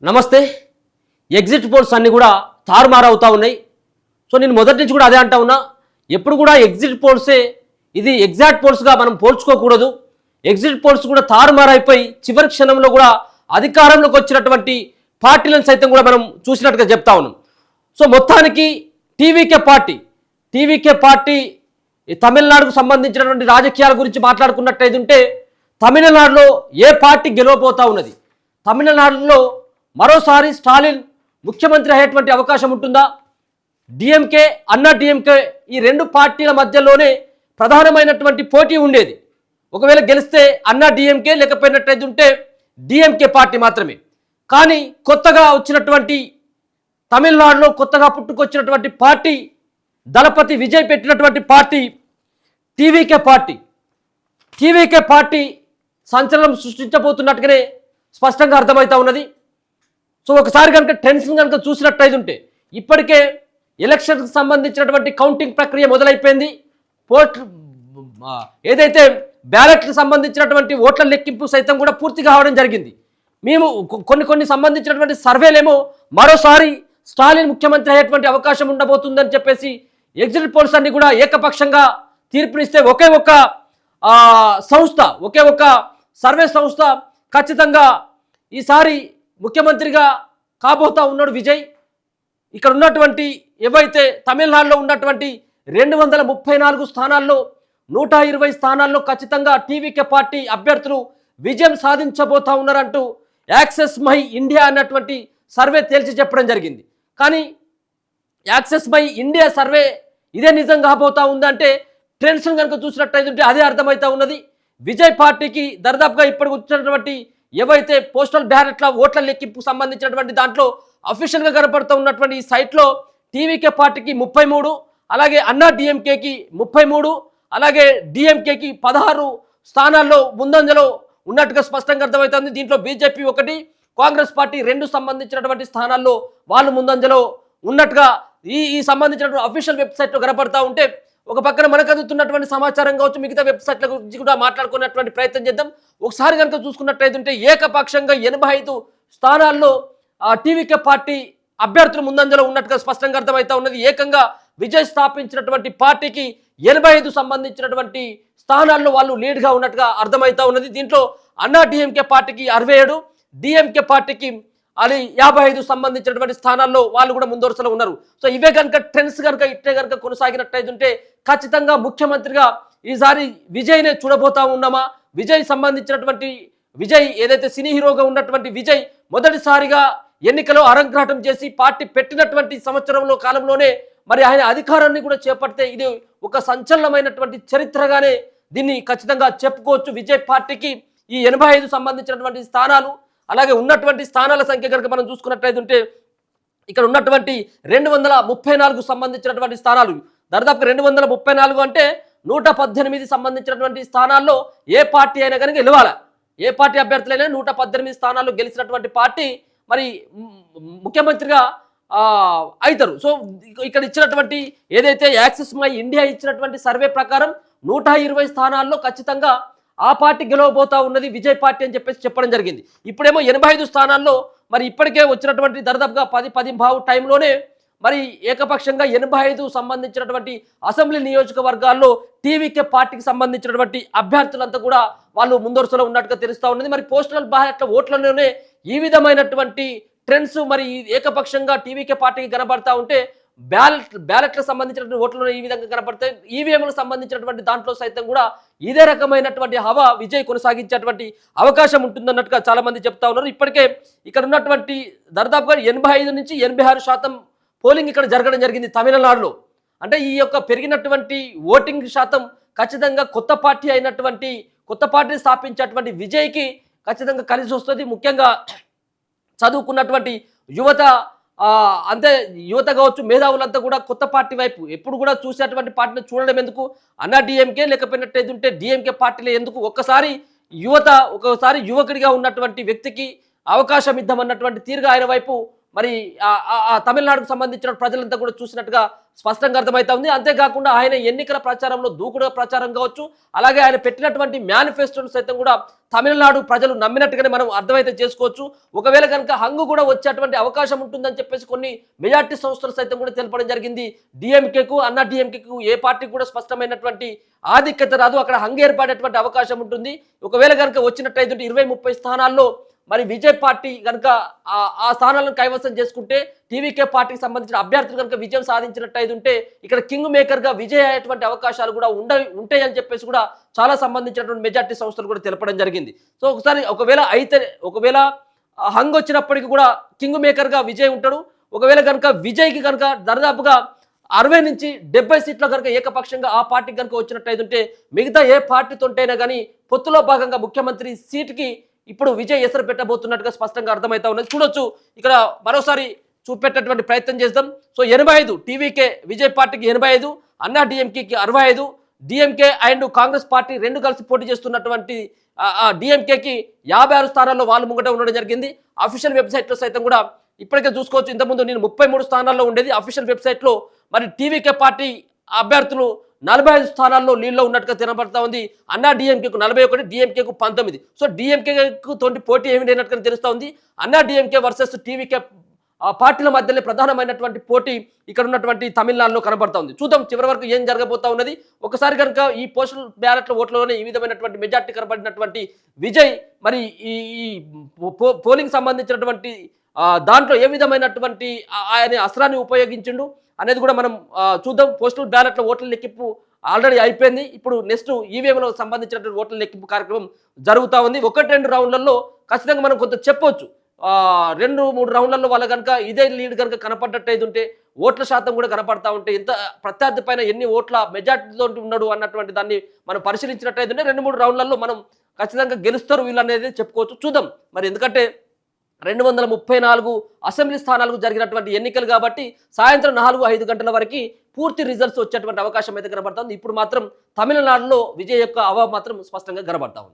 నమస్తే. Exit polls అన్నీ కూడా తారుమారవుతూ ఉన్నాయి. సో నేను మొదటి నుంచి కూడా అదే అంటా ఉన్నా, ఎప్పుడు కూడా ఎగ్జిట్ పోల్సే ఇది ఎగ్జాక్ట్ పోల్స్గా మనం పోల్చుకోకూడదు. ఎగ్జిట్ పోల్స్ కూడా తారుమారైపోయి చివరి క్షణంలో కూడా అధికారంలోకి వచ్చినటువంటి పార్టీలను సైతం కూడా మనం చూసినట్టుగా చెప్తా ఉన్నాం. సో మొత్తానికి టీవీకే పార్టీ తమిళనాడుకు సంబంధించినటువంటి రాజకీయాల గురించి మాట్లాడుకున్నట్టయితే తమిళనాడులో ఏ పార్టీ గెలవబోతా ఉన్నది, తమిళనాడులో మరోసారి స్టాలిన్ ముఖ్యమంత్రి అయ్యేటువంటి అవకాశం ఉంటుందా, డిఎంకే అన్నా డిఎంకే ఈ రెండు పార్టీల మధ్యలోనే ప్రధానమైనటువంటి పోటీ ఉండేది. ఒకవేళ గెలిస్తే అన్నా డిఎంకే, లేకపోయినట్టయితే డిఎంకే పార్టీ మాత్రమే. కానీ కొత్తగా వచ్చినటువంటి తమిళనాడులో కొత్తగా పుట్టుకొచ్చినటువంటి పార్టీ దళపతి విజయ్ పెట్టినటువంటి పార్టీ టీవీకే పార్టీ సంచలనం సృష్టించబోతున్నట్టుగానే స్పష్టంగా అర్థమవుతా ఉన్నది. సో ఒకసారి కనుక టెన్షన్ కనుక చూసినట్టయితే ఇప్పటికే ఎలక్షన్కి సంబంధించినటువంటి కౌంటింగ్ ప్రక్రియ మొదలైపోయింది. ఏదైతే బ్యాలెట్కి సంబంధించినటువంటి ఓట్ల లెక్కింపు సైతం కూడా పూర్తి కావడం జరిగింది. మేము కొన్ని సంబంధించినటువంటి సర్వేలేమో మరోసారి స్టాలిన్ ముఖ్యమంత్రి అయ్యేటువంటి అవకాశం ఉండబోతుందని చెప్పేసి ఎగ్జిట్ పోల్స్ అన్ని కూడా ఏకపక్షంగా తీర్పునిస్తే ఒకే ఒక సర్వే సంస్థ ఖచ్చితంగా ఈసారి ముఖ్యమంత్రిగా కాబోతా ఉన్నాడు విజయ్. ఇక్కడ ఉన్నటువంటి ఏవైతే తమిళనాడులో ఉన్నటువంటి 234 స్థానాల్లో 120 స్థానాల్లో ఖచ్చితంగా టీవీకే పార్టీ అభ్యర్థులు విజయం సాధించబోతా ఉన్నారంటూ యాక్సెస్ మై ఇండియా అన్నటువంటి సర్వే తేల్చి చెప్పడం జరిగింది. కానీ యాక్సెస్ మై ఇండియా సర్వే ఇదే నిజం కాబోతా ఉందంటే ట్రెండ్స్ కనుక చూసినట్టయితే అదే అర్థమవుతా ఉన్నది. విజయ్ పార్టీకి దరిదాపుగా ఇప్పటికి వచ్చినటువంటి ఏవైతే పోస్టల్ బ్యాలెట్ల ఓట్ల లెక్కింపుకు సంబంధించినటువంటి దాంట్లో అఫీషియల్గా కనపడుతూ ఉన్నటువంటి ఈ సైట్లో టీవీకే పార్టీకి 33, అలాగే అన్నా డిఎంకేకి 33, అలాగే డిఎంకేకి 16 స్థానాల్లో ముందంజలో ఉన్నట్టుగా స్పష్టంగా అర్థమవుతుంది. దీంట్లో బీజేపీ 1, కాంగ్రెస్ పార్టీ 2 సంబంధించినటువంటి స్థానాల్లో వాళ్ళు ముందంజలో ఉన్నట్టుగా ఈ సంబంధించినటువంటి అఫీషియల్ వెబ్సైట్లో కనపడతా ఉంటే, ఒక పక్కన మనకు అందుతున్నటువంటి సమాచారం కావచ్చు, మిగతా వెబ్సైట్ల గురించి కూడా మాట్లాడుకున్నటువంటి ప్రయత్నం చేద్దాం. ఒకసారి కనుక చూసుకున్నట్లయితే ఏకపక్షంగా 85 స్థానాల్లో టీవీకే పార్టీ అభ్యర్థులు ముందంజలో ఉన్నట్టుగా స్పష్టంగా అర్థమవుతా ఉన్నది. ఏకంగా విజయ్ స్థాపించినటువంటి పార్టీకి 85 సంబంధించినటువంటి స్థానాల్లో వాళ్ళు లీడ్గా ఉన్నట్టుగా అర్థమవుతా ఉన్నది. దీంట్లో అన్నా డిఎంకే పార్టీకి 67, డిఎంకే పార్టీకి 55 సంబంధించినటువంటి స్థానాల్లో వాళ్ళు కూడా ముందొరుసలో ఉన్నారు. సో ఇవే కనుక ట్రెండ్స్ కనుక ఇట్టే కనుక కొనసాగినట్టయితే ఖచ్చితంగా ముఖ్యమంత్రిగా ఈసారి విజయ్నే చూడబోతా ఉన్నామా. విజయ్ ఏదైతే సినీ హీరోగా ఉన్నటువంటి విజయ్ మొదటిసారిగా ఎన్నికలో అరంగ్రాటం చేసి పార్టీ పెట్టినటువంటి సంవత్సరంలో కాలంలోనే మరి ఆయన అధికారాన్ని కూడా చేపడితే ఇది ఒక సంచలనమైనటువంటి చరిత్రగానే దీన్ని ఖచ్చితంగా చెప్పుకోవచ్చు. విజయ్ పార్టీకి ఈ 85 సంబంధించినటువంటి స్థానాలు, అలాగే ఉన్నటువంటి స్థానాల సంఖ్య కనుక మనం చూసుకున్నట్లయితే ఇక్కడ ఉన్నటువంటి 234 సంబంధించినటువంటి స్థానాలు, దాదాపుగా 234 అంటే 118 సంబంధించినటువంటి స్థానాల్లో ఏ పార్టీ అయినా కనుక గెలవాలి. ఏ పార్టీ అభ్యర్థులైనా 118 స్థానాల్లో గెలిచినటువంటి పార్టీ మరి ముఖ్యమంత్రిగా అవుతారు. సో ఇక్కడ ఇచ్చినటువంటి ఏదైతే యాక్సెస్ మై ఇండియా ఇచ్చినటువంటి సర్వే ప్రకారం 120 స్థానాల్లో ఖచ్చితంగా ఆ పార్టీ గెలవబోతా ఉన్నది విజయ్ పార్టీ అని చెప్పేసి చెప్పడం జరిగింది. ఇప్పుడేమో 85 స్థానాల్లో మరి ఇప్పటికే వచ్చినటువంటి దరిదాపుగా 10 టైంలోనే మరి ఏకపక్షంగా 85 సంబంధించినటువంటి అసెంబ్లీ నియోజకవర్గాల్లో టీవీకే పార్టీకి సంబంధించినటువంటి అభ్యర్థులంతా కూడా వాళ్ళు ముందొరుసలో ఉన్నట్టుగా తెలుస్తూ ఉన్నది. మరి పోస్టల్ బ్యాలెట్ల ఓట్లలోనే ఈ విధమైనటువంటి ట్రెండ్స్ మరి ఏకపక్షంగా టీవీకే పార్టీకి కనబడతా ఉంటే బ్యాలెట్లకు సంబంధించినటువంటి ఓట్లలో ఈ విధంగా కనపడతాయి. ఈవీఎంలకు సంబంధించినటువంటి దాంట్లో సైతం కూడా ఇదే రకమైనటువంటి హవా విజయ్ కొనసాగించేటువంటి అవకాశం ఉంటుందన్నట్టుగా చాలా మంది చెప్తా ఉన్నారు. ఇప్పటికే ఇక్కడ ఉన్నటువంటి దాదాపుగా 85 నుంచి 86% పోలింగ్ ఇక్కడ జరగడం జరిగింది తమిళనాడులో. అంటే ఈ యొక్క పెరిగినటువంటి ఓటింగ్ శాతం ఖచ్చితంగా కొత్త పార్టీని స్థాపించేటువంటి విజయ్కి ఖచ్చితంగా కలిసి వస్తుంది. ముఖ్యంగా చదువుకున్నటువంటి యువత కావచ్చు, మేధావులంతా కూడా కొత్త పార్టీ వైపు ఎప్పుడు కూడా చూసేటువంటి పార్టీని చూడడం ఎందుకు, అన్నా డిఎంకే లేకపోయినట్టయితే డిఎంకే పార్టీలో ఎందుకు, ఒకసారి యువకుడిగా ఉన్నటువంటి వ్యక్తికి అవకాశం ఇద్దామన్నటువంటి తీరుగా ఆయన వైపు మరి ఆ తమిళనాడుకు సంబంధించిన ప్రజలంతా కూడా చూసినట్టుగా స్పష్టంగా అర్థమవుతా ఉంది. అంతేకాకుండా ఆయన ఎన్నికల ప్రచారంలో దూకుడుగా ప్రచారం కావచ్చు, అలాగే ఆయన పెట్టినటువంటి మేనిఫెస్టోను సైతం కూడా తమిళనాడు ప్రజలు నమ్మినట్టుగానే మనం అర్థమైతే చేసుకోవచ్చు. ఒకవేళ కనుక హంగు కూడా వచ్చేటువంటి అవకాశం ఉంటుందని చెప్పేసి కొన్ని మెజార్టీ సంస్థలు సైతం కూడా తెలపడం జరిగింది. డిఎంకేకు అన్నా డిఎంకేకు ఏ పార్టీకి కూడా స్పష్టమైనటువంటి ఆధిక్యత రాదు, అక్కడ హంగు ఏర్పడేటువంటి అవకాశం ఉంటుంది. ఒకవేళ కనుక వచ్చినట్టయితే 20-30 స్థానాల్లో మరి విజయ్ పార్టీ కనుక ఆ స్థానాలను కైవసం చేసుకుంటే, టీవీకే పార్టీకి సంబంధించిన అభ్యర్థులు కనుక విజయం సాధించినట్టయితే ఉంటే ఇక్కడ కింగ్ మేకర్గా విజయ్ అయ్యేటువంటి అవకాశాలు కూడా ఉంటాయని చెప్పేసి కూడా చాలా సంబంధించినటువంటి మెజార్టీ సంస్థలు కూడా తెలపడం జరిగింది. సో ఒకవేళ హంగ్ వచ్చినప్పటికీ కూడా కింగ్ మేకర్గా విజయ్ ఉంటాడు. ఒకవేళ కనుక విజయ్కి కనుక దాదాపుగా 60 నుంచి 70 సీట్ల కనుక ఏకపక్షంగా ఆ పార్టీకి కనుక వచ్చినట్టయితే ఉంటే మిగతా ఏ పార్టీతోటైనా కానీ పొత్తులో భాగంగా ముఖ్యమంత్రి సీటుకి ఇప్పుడు విజయ్ ఎసరు పెట్టబోతున్నట్టుగా స్పష్టంగా అర్థమవుతా ఉన్నది. చూడొచ్చు, ఇక్కడ మరోసారి చూపెట్టేటువంటి ప్రయత్నం చేద్దాం. సో 85 టీవీకే విజయ్ పార్టీకి 85, అన్నా డిఎంకేకి 65, డిఎంకే అండ్ కాంగ్రెస్ పార్టీ రెండు కలిసి పోటీ చేస్తున్నటువంటి డిఎంకేకి 56 స్థానాల్లో వాళ్ళు ముంగట ఉండడం జరిగింది. అఫీషియల్ వెబ్సైట్లో సైతం కూడా ఇప్పటికే చూసుకోవచ్చు. ఇంతకుముందు నేను 33 స్థానాల్లో ఉండేది అఫీషియల్ వెబ్సైట్లో. మరి టీవీకే పార్టీ అభ్యర్థులు 45 స్థానాల్లో లీడ్లో ఉన్నట్టుగా తినబడతా ఉంది. అన్నా డిఎంకేకు 41, డిఎంకేకు 19. సో డిఎంకేకు తోటి పోటీ ఏమి లేనట్టుగా తెలుస్తూ ఉంది. అన్నా డిఎంకే వర్సెస్ టీవీకే పార్టీల మధ్యలో ప్రధానమైనటువంటి పోటీ ఇక్కడ ఉన్నటువంటి తమిళనాడులో కనబడతా ఉంది. చూద్దాం చివరి వరకు ఏం జరగబోతా ఉన్నది. ఒకసారి కనుక ఈ పోస్టల్ బ్యాలెట్ల ఓట్లలోనే ఈ విధమైనటువంటి మెజార్టీ కనబడినటువంటి విజయ్ మరి ఈ పోలింగ్ సంబంధించినటువంటి దాంట్లో ఏ విధమైనటువంటి ఆయన అస్త్రాన్ని ఉపయోగించిండు అనేది కూడా మనం చూద్దాం. పోస్టల్ బ్యాలెట్ల ఓట్ల లెక్కింపు ఆల్రెడీ అయిపోయింది. ఇప్పుడు నెక్స్ట్ ఈవీఎంలో సంబంధించినటువంటి ఓట్ల లెక్కింపు కార్యక్రమం జరుగుతూ ఉంది. 1-2 రౌండ్లలో ఖచ్చితంగా మనం కొంత చెప్పొచ్చు. 2-3 రౌండ్లలో వాళ్ళ కనుక ఇదే లీడ్ కనుక కనపడ్డట్టయితే ఉంటే ఓట్ల శాతం కూడా కనపడతా ఉంటే ఇంత ప్రత్యర్థి పైన ఎన్ని ఓట్ల మెజార్టీతో ఉన్నాడు అన్నటువంటి దాన్ని మనం పరిశీలించినట్టయితే 2-3 రౌండ్లలో మనం ఖచ్చితంగా గెలుస్తారు వీళ్ళు అనేది చెప్పుకోవచ్చు. చూద్దాం మరి, ఎందుకంటే 234 అసెంబ్లీ స్థానాలకు జరిగినటువంటి ఎన్నికలు కాబట్టి సాయంత్రం 4-5 గంటల వరకు పూర్తి రిజల్ట్స్ వచ్చేటువంటి అవకాశం అయితే కనబడుతుంది. ఇప్పుడు మాత్రం తమిళనాడులో విజయ్ యొక్క హవా మాత్రం స్పష్టంగా కనబడతా ఉంది.